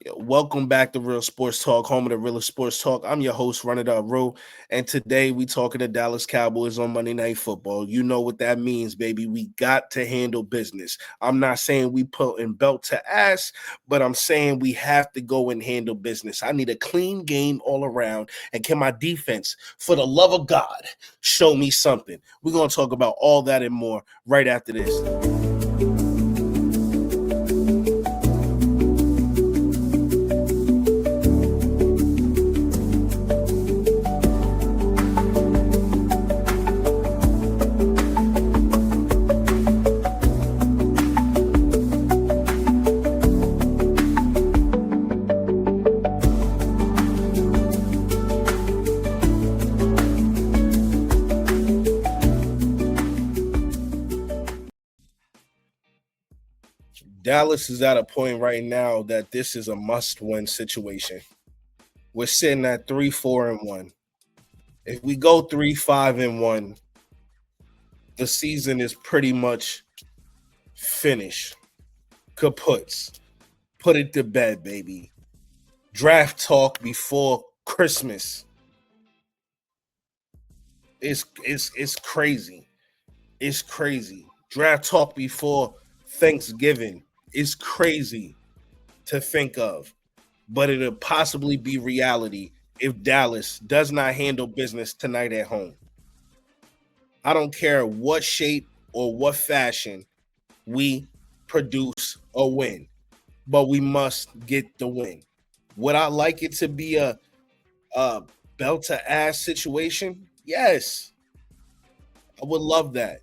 Welcome back to Real Sports Talk, home of the Real Sports Talk. I'm your host, Run It Up Ro, and today we talking to Dallas Cowboys on Monday Night Football. You know what that means, baby. We got to handle business. I'm not saying we put in belt to ass, but I'm saying we have to go and handle business. I need a clean game all around, and can my defense, for the love of God, show me something? We're gonna talk about all that and more right after this. Dallas is at a point right now that this is a must-win situation. We're sitting at 3-4-1. If we go 3-5-1, the season is pretty much finished. Kaputs. Put it to bed, baby. Draft talk before Christmas. It's crazy. It's crazy. Draft talk before Thanksgiving is crazy to think of, but it'll possibly be reality if Dallas does not handle business tonight at home. I don't care what shape or what fashion we produce a win, but we must get the win. Would I like it to be a belt to ass situation? Yes, I would love that,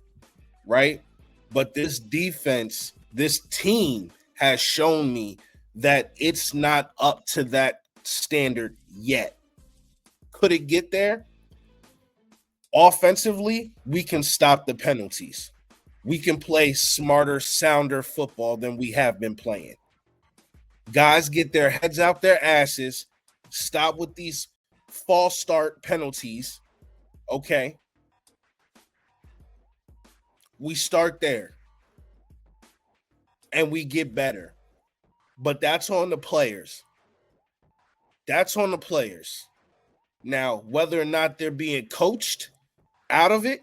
right? But this defense, this team has shown me that it's not up to that standard yet. Could it get there? Offensively, we can stop the penalties. We can play smarter, sounder football than we have been playing. Guys get their heads out their asses, stop with these false start penalties. Okay. We start there and we get better. But that's on the players. That's on the players. Now, whether or not they're being coached out of it,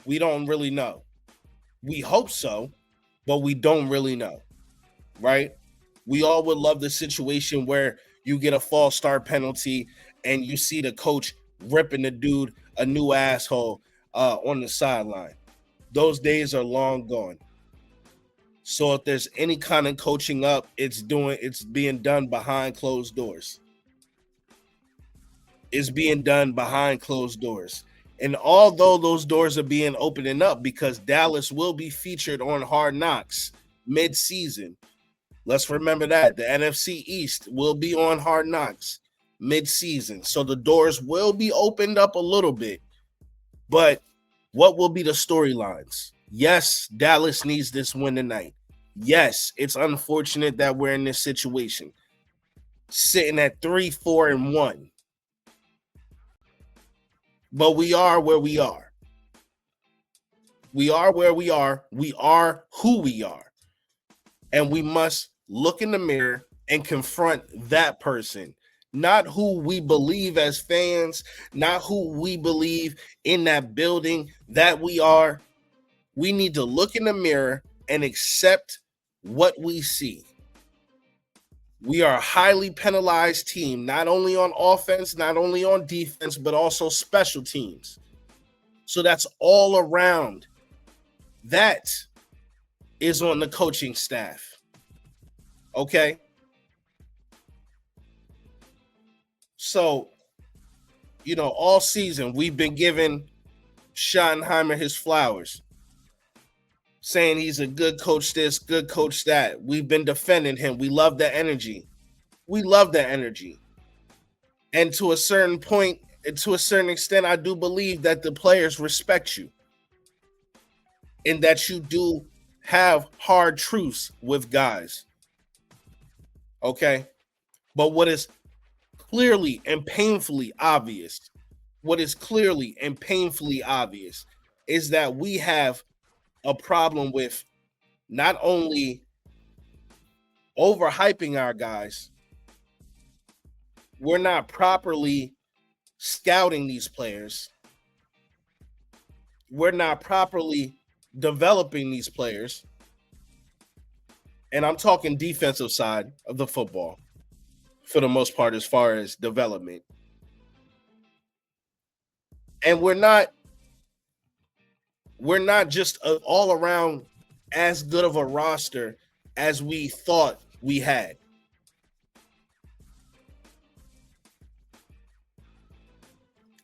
we don't really know. We hope so, but we don't really know, right? We all would love the situation where you get a false start penalty and you see the coach ripping the dude a new asshole on the sideline. Those days are long gone. So if there's any kind of coaching up, it's being done behind closed doors. It's being done behind closed doors. And although those doors are being opening up because Dallas will be featured on Hard Knocks mid-season. Let's remember that. The NFC East will be on Hard Knocks mid-season. So the doors will be opened up a little bit. But what will be the storylines? Yes, Dallas needs this win tonight. Yes, it's unfortunate that we're in this situation. Sitting at 3-4-1. But we are where we are. We are where we are. We are who we are. And we must look in the mirror and confront that person, not who we believe as fans, not who we believe in that building that we are. We need to look in the mirror and accept what we see. We are a highly penalized team, not only on offense, not only on defense, but also special teams. So that's all around. That is on the coaching staff. Okay? So, all season we've been giving Schottenheimer his flowers, saying he's a good coach this, good coach that. We've been defending him. We love the energy. We love the energy. And to a certain point, to a certain extent, I do believe that the players respect you and that you do have hard truths with guys. Okay? But what is clearly and painfully obvious, is that we have a problem with not only overhyping our guys. We're not properly scouting these players. We're not properly developing these players. And I'm talking defensive side of the football for the most part, as far as development. And we're not just all around as good of a roster as we thought we had.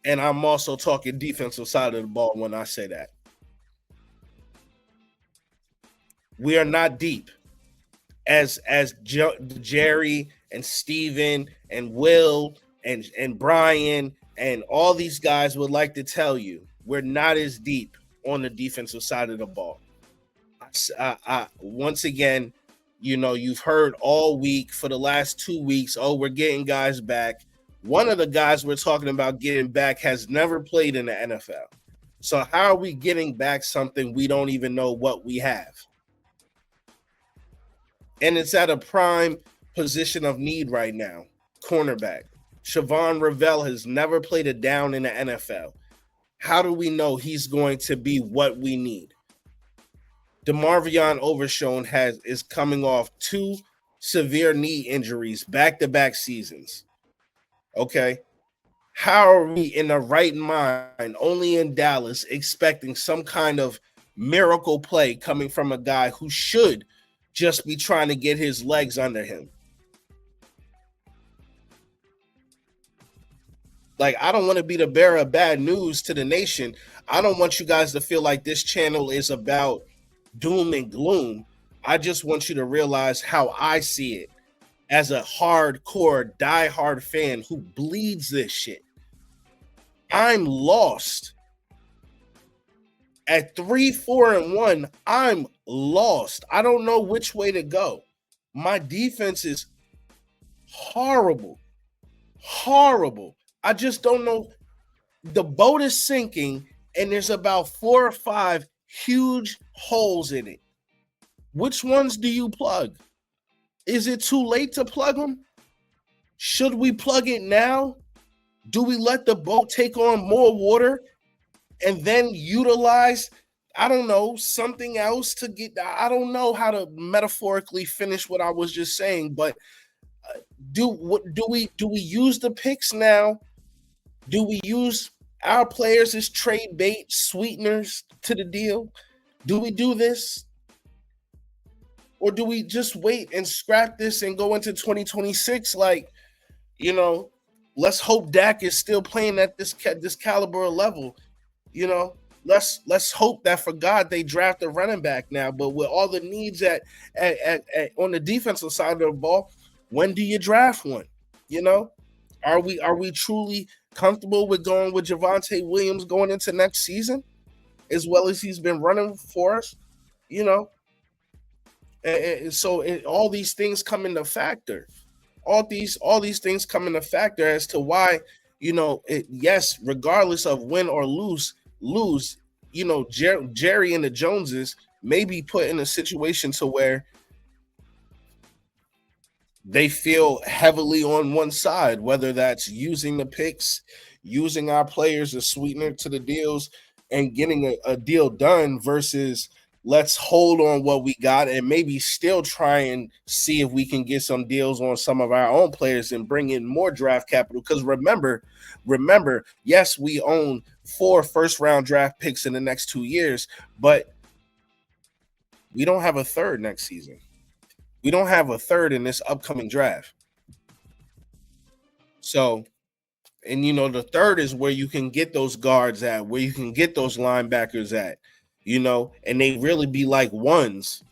And I'm also talking defensive side of the ball when I say that. We are not deep as Jerry and Steven and Will and Brian and all these guys would like to tell you. We're not as deep on the defensive side of the ball. Once again, you know, you've heard all week for the last 2 weeks, oh, we're getting guys back. One of the guys we're talking about getting back has never played in the NFL. So how are we getting back something we don't even know what we have? And it's at a prime position of need right now, cornerback. Siobhan Revell has never played a down in the NFL. How do we know he's going to be what we need? DeMarvion Overshown is coming off 2 severe knee injuries, back-to-back seasons. Okay. How are we in the right mind, only in Dallas, expecting some kind of miracle play coming from a guy who should just be trying to get his legs under him? Like, I don't want to be the bearer of bad news to the nation. I don't want you guys to feel like this channel is about doom and gloom. I just want you to realize how I see it as a hardcore, diehard fan who bleeds this shit. I'm lost. At 3-4-1, I'm lost. I don't know which way to go. My defense is horrible. Horrible. I just don't know. The boat is sinking, and there's about 4 or 5 huge holes in it. Which ones do you plug? Is it too late to plug them? Should we plug it now? Do we let the boat take on more water and then utilize, I don't know, something else to get? I don't know how to metaphorically finish what I was just saying, but do we use the picks now? Do we use our players as trade bait, sweeteners to the deal? Do we do this? Or do we just wait and scrap this and go into 2026? Like, you know, let's hope Dak is still playing at this caliber level. You know, let's hope that for God they draft a running back now. But with all the needs at on the defensive side of the ball, when do you draft one? You know, are we truly comfortable with going with Javonte Williams going into next season, as well as he's been running for us? You know. And so all these things come into factor. All these things come into factor as to why, you know, yes, regardless of win or lose, you know, Jerry and the Joneses may be put in a situation to where they feel heavily on one side, whether that's using the picks, using our players as sweetener to the deals, and getting a deal done versus let's hold on what we got and maybe still try and see if we can get some deals on some of our own players and bring in more draft capital. Because remember, yes, we own 4 first-round draft picks in the next 2 years, but we don't have a third next season. We don't have a third in this upcoming draft. So, and you know, the third is where you can get those guards at, where you can get those linebackers at, you know, and they really be like ones.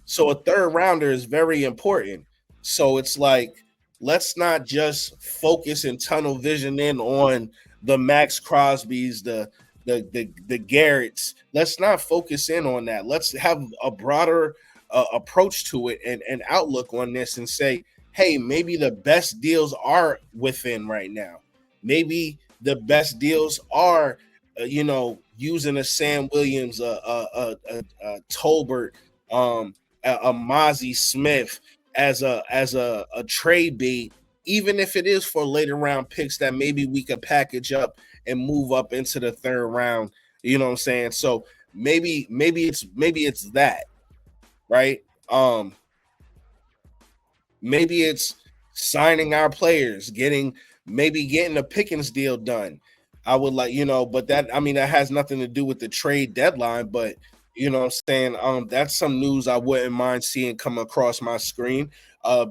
So a third rounder is very important. So it's like, let's not just focus and tunnel vision in on the Max Crosbys, the Garretts. Let's not focus in on that. Let's have a broader approach to it and outlook on this and say, hey, maybe the best deals are within right now. Maybe the best deals are, you know, using a Sam Williams, a Tolbert, a Mozzie Smith, as a trade bait, even if it is for later round picks that maybe we could package up and move up into the third round. You know what I'm saying? So maybe it's that, right? Maybe it's signing our players, getting a Pickens deal done. I would like, but that, I mean, that has nothing to do with the trade deadline, but you know what I'm saying? That's some news I wouldn't mind seeing come across my screen.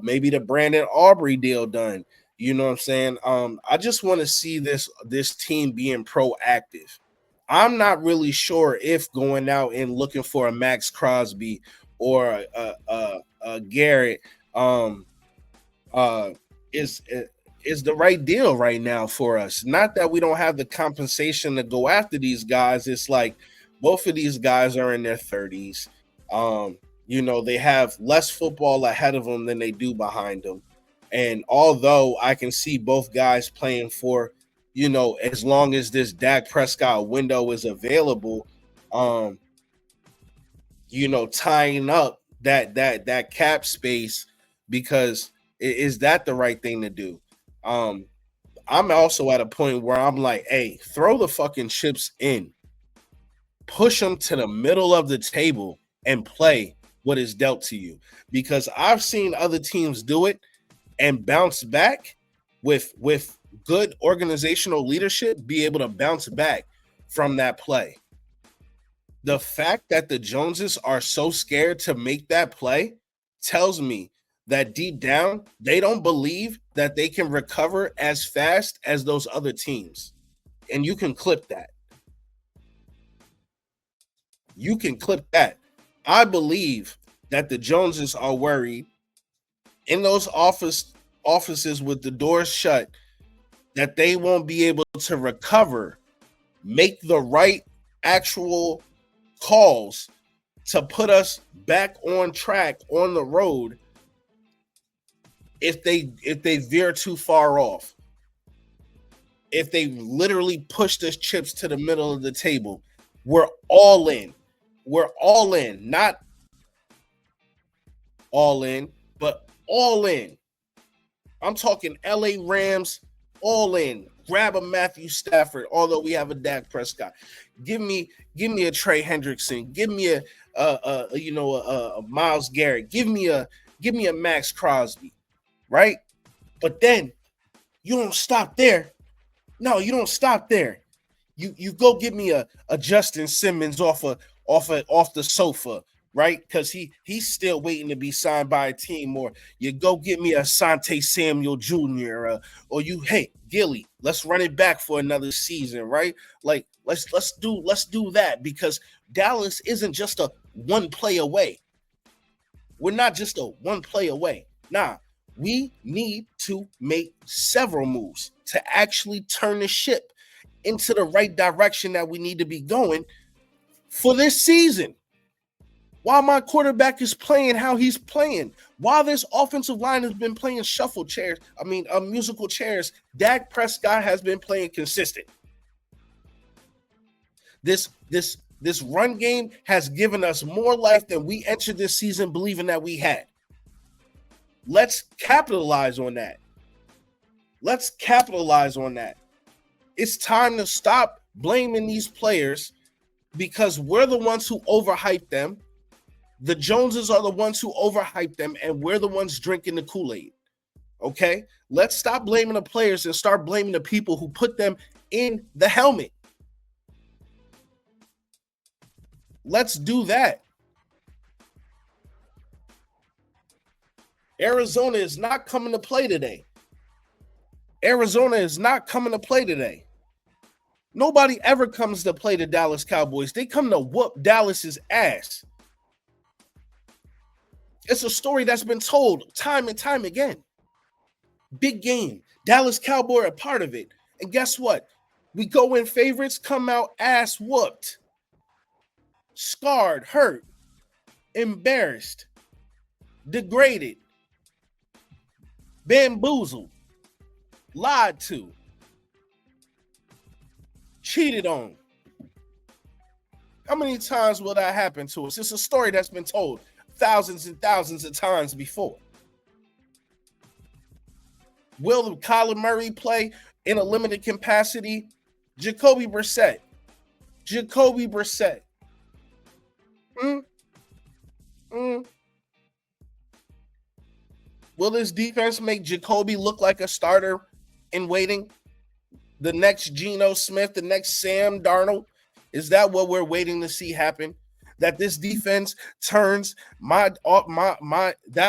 Maybe the Brandon Aubrey deal done. You know what I'm saying? I just want to see this team being proactive. I'm not really sure if going out and looking for a Max Crosby or a Garrett um uh is is the right deal right now for us. Not that we don't have the compensation to go after these guys. It's like both of these guys are in their 30s. They have less football ahead of them than they do behind them. And although I can see both guys playing for, as long as this Dak Prescott window is available, um, tying up that cap space, because is that the right thing to do? Um, I'm also at a point where I'm like, hey, throw the fucking chips in, push them to the middle of the table, and play what is dealt to you. Because I've seen other teams do it and bounce back with good organizational leadership, be able to bounce back from that play. The fact that the Joneses are so scared to make that play tells me that deep down, they don't believe that they can recover as fast as those other teams. And you can clip that. You can clip that. I believe that the Joneses are worried in those offices with the doors shut that they won't be able to recover, make the right actual calls to put us back on track on the road if they veer too far off. If they literally push the chips to the middle of the table, we're all in. We're all in, not all in, but all in. I'm talking LA Rams, all in. Grab a Matthew Stafford, although we have a Dak Prescott. Give me a Trey Hendrickson. Give me a Myles Garrett. Give me a Max Crosby, right? But then you don't stop there. No, you don't stop there. You go get me a Justin Simmons off the sofa, right? Because he's still waiting to be signed by a team. Or you go get me a Sante Samuel Jr. Or hey, Gilly, let's run it back for another season, right? Like let's do that, because Dallas isn't just a one play away. We're not just a one play away. Nah, we need to make several moves to actually turn the ship into the right direction that we need to be going for this season. While my quarterback is playing how he's playing, while this offensive line has been playing musical chairs, Dak Prescott has been playing consistent. This run game has given us more life than we entered this season believing that we had. Let's capitalize on that. It's time to stop blaming these players, because we're the ones who overhyped them. The Joneses are the ones who overhyped them, and we're the ones drinking the Kool-Aid. Okay? Let's stop blaming the players and start blaming the people who put them in the helmet. Let's do that. Arizona is not coming to play today. Nobody ever comes to play the Dallas Cowboys. They come to whoop Dallas's ass. It's a story that's been told time and time again. Big game. Dallas Cowboy are part of it. And guess what? We go in favorites, come out ass whooped. Scarred, hurt, embarrassed, degraded, bamboozled, lied to, cheated on. How many times will that happen to us? It's a story that's been told thousands and thousands of times before. Will Kyler Murray play in a limited capacity? Jacoby Brissett. Jacoby Brissett. Mm, mm. Will this defense make Jacoby look like a starter in waiting? The next Geno Smith, the next Sam Darnold? Is that what we're waiting to see happen? That this defense turns that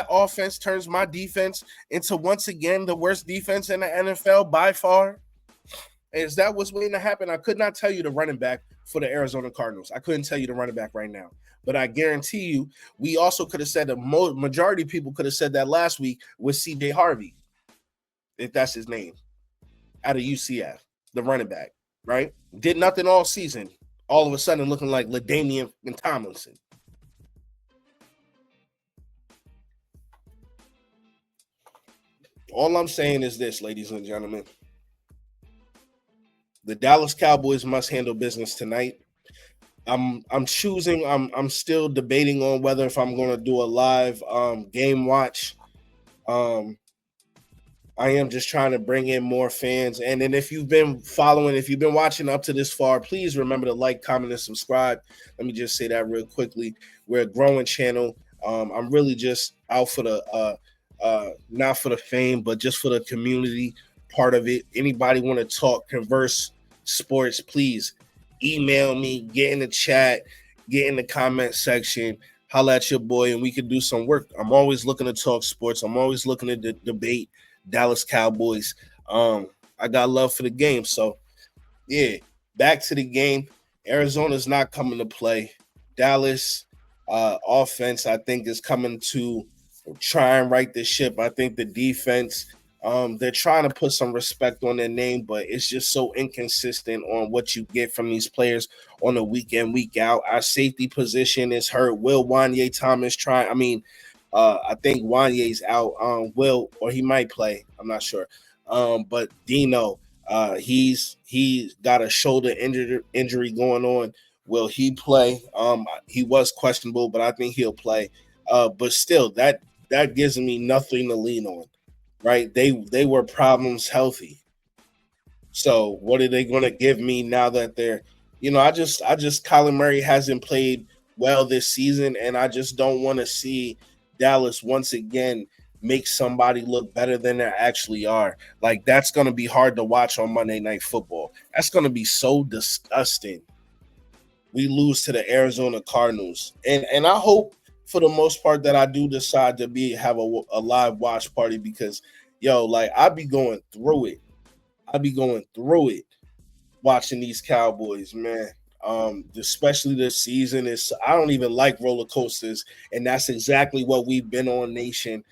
offense turns my defense into once again the worst defense in the NFL by far? Is that what's waiting to happen? I could not tell you the running back for the Arizona Cardinals. I couldn't tell you the running back right now. But I guarantee you, we also could have said the majority of people could have said that last week with CJ Harvey, if that's his name, out of UCF, the running back, right? Did nothing all season. All of a sudden looking like LaDainian and Tomlinson. All I'm saying is this, ladies and gentlemen. The Dallas Cowboys must handle business tonight. I'm still debating on whether if I'm going to do a live game watch. I am just trying to bring in more fans. And then if you've been watching up to this far, please remember to like, comment, and subscribe. Let me just say that real quickly. We're a growing channel. I'm really just out for the not for the fame, but just for the community part of it. Anybody want to talk, converse sports, please email me, get in the chat, get in the comment section, holla at your boy, and we can do some work. I'm always looking to talk sports. I'm always looking to debate Dallas Cowboys. I got love for the game. So, yeah, back to the game. Arizona's not coming to play. Dallas offense, I think, is coming to try and right the ship. I think the defense, they're trying to put some respect on their name, but it's just so inconsistent on what you get from these players on a week in, week out. Our safety position is hurt. Will Wanye Thomas try? I mean, I think Wanye's out. Will, or he might play. I'm not sure. But Dino, he's got a shoulder injury going on. Will he play? He was questionable, but I think he'll play. But still, that gives me nothing to lean on, right? They were problems healthy. So what are they going to give me now that they're, I just Kyler Murray hasn't played well this season, and I just don't want to see Dallas once again make somebody look better than they actually are. Like, that's going to be hard to watch on Monday Night Football. That's going to be so disgusting. We lose to the Arizona Cardinals, and I hope for the most part that I do decide to have a live watch party, because I be going through it watching these Cowboys, man. Especially this season, I don't even like roller coasters, and that's exactly what we've been on, Nation.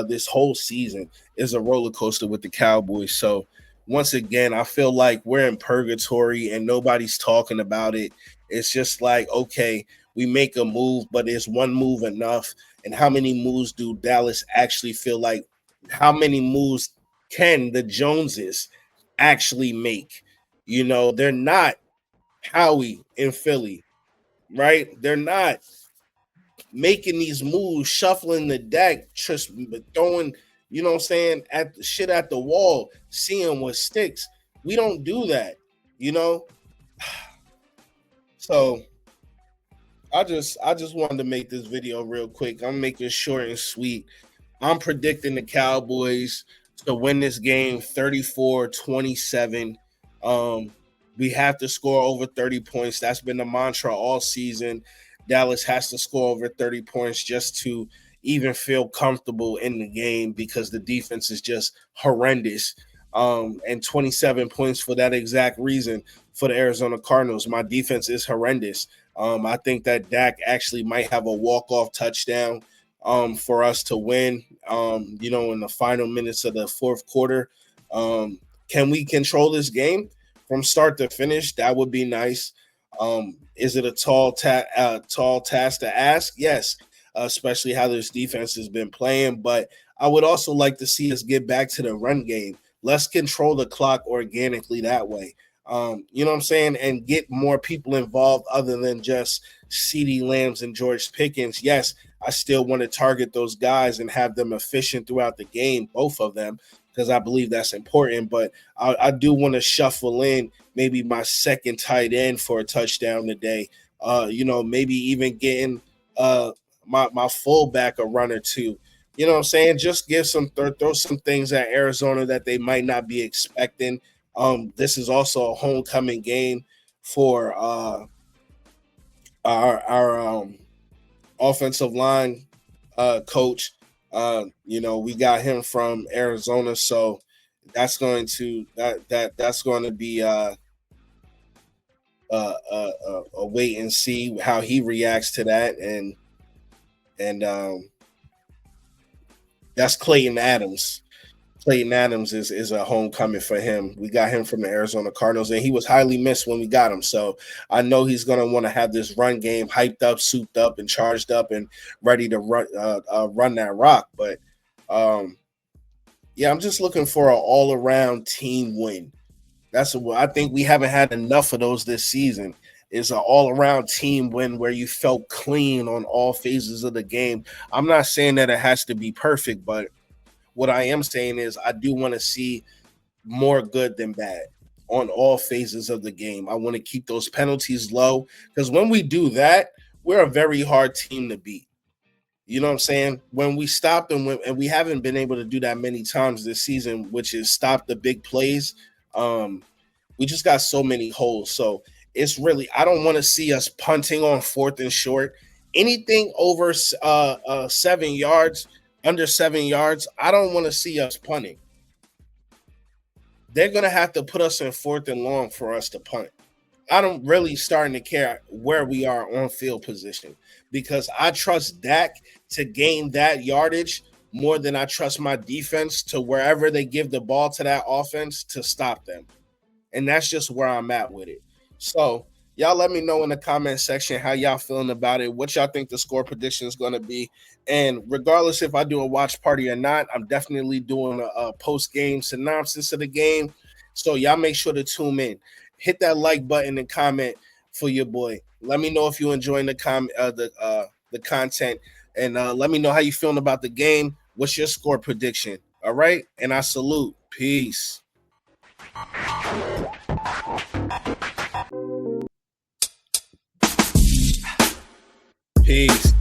This whole season is a roller coaster with the Cowboys. So once again, I feel like we're in purgatory and nobody's talking about it. It's just like, okay, we make a move, but is one move enough? And how many moves do Dallas actually feel like? How many moves can the Joneses actually make? They're not Howie in Philly, right? They're not making these moves, shuffling the deck, just throwing, at the shit at the wall, seeing what sticks. We don't do that, So I just wanted to make this video real quick. I'm making short and sweet. I'm predicting the Cowboys to win this game 34-27. We have to score over 30 points. That's been the mantra all season. Dallas has to score over 30 points just to even feel comfortable in the game, because the defense is just horrendous. And 27 points for that exact reason for the Arizona Cardinals. My defense is horrendous. I think that Dak actually might have a walk-off touchdown for us to win, in the final minutes of the fourth quarter. Can we control this game from start to finish? That would be nice. Is it a tall task to ask? Yes, especially how this defense has been playing. But I would also like to see us get back to the run game. Let's control the clock organically that way. You know what I'm saying? And get more people involved other than just CeeDee Lambs and George Pickens. Yes, I still want to target those guys and have them efficient throughout the game, both of them. because I believe that's important. But I do want to shuffle in maybe my second tight end for a touchdown today. Maybe even getting my fullback a run or two. You know what I'm saying? Just give throw some things at Arizona that they might not be expecting. This is also a homecoming game for our offensive line coach. We got him from Arizona, so that's going to be a wait and see how he reacts to that, and that's Clayton Adams. Clayton Adams is a homecoming for him. We got him from the Arizona Cardinals, and he was highly missed when we got him. So I know he's going to want to have this run game hyped up, souped up, and charged up, and ready to run that rock. But I'm just looking for an all around team win. That's what I think. We haven't had enough of those this season. Is an all around team win where you felt clean on all phases of the game. I'm not saying that it has to be perfect, but what I am saying is I do want to see more good than bad on all phases of the game. I want to keep those penalties low because when we do that, we're a very hard team to beat. You know what I'm saying? When we stop them, and we haven't been able to do that many times this season, which is stop the big plays. We just got so many holes. So it's really, I don't want to see us punting on 4th and short. Anything over 7 yards, under 7 yards, I don't want to see us punting. They're going to have to put us in 4th and long for us to punt. I don't really starting to care where we are on field position because I trust Dak to gain that yardage more than I trust my defense to wherever they give the ball to that offense to stop them. And that's just where I'm at with it. So y'all let me know in the comment section how y'all feeling about it, what y'all think the score prediction is going to be. And regardless if I do a watch party or not, I'm definitely doing a post-game synopsis of the game. So y'all make sure to tune in. Hit that like button and comment for your boy. Let me know if you're enjoying the content. And let me know how you feeling about the game. What's your score prediction? All right? And I salute. Peace. Peace.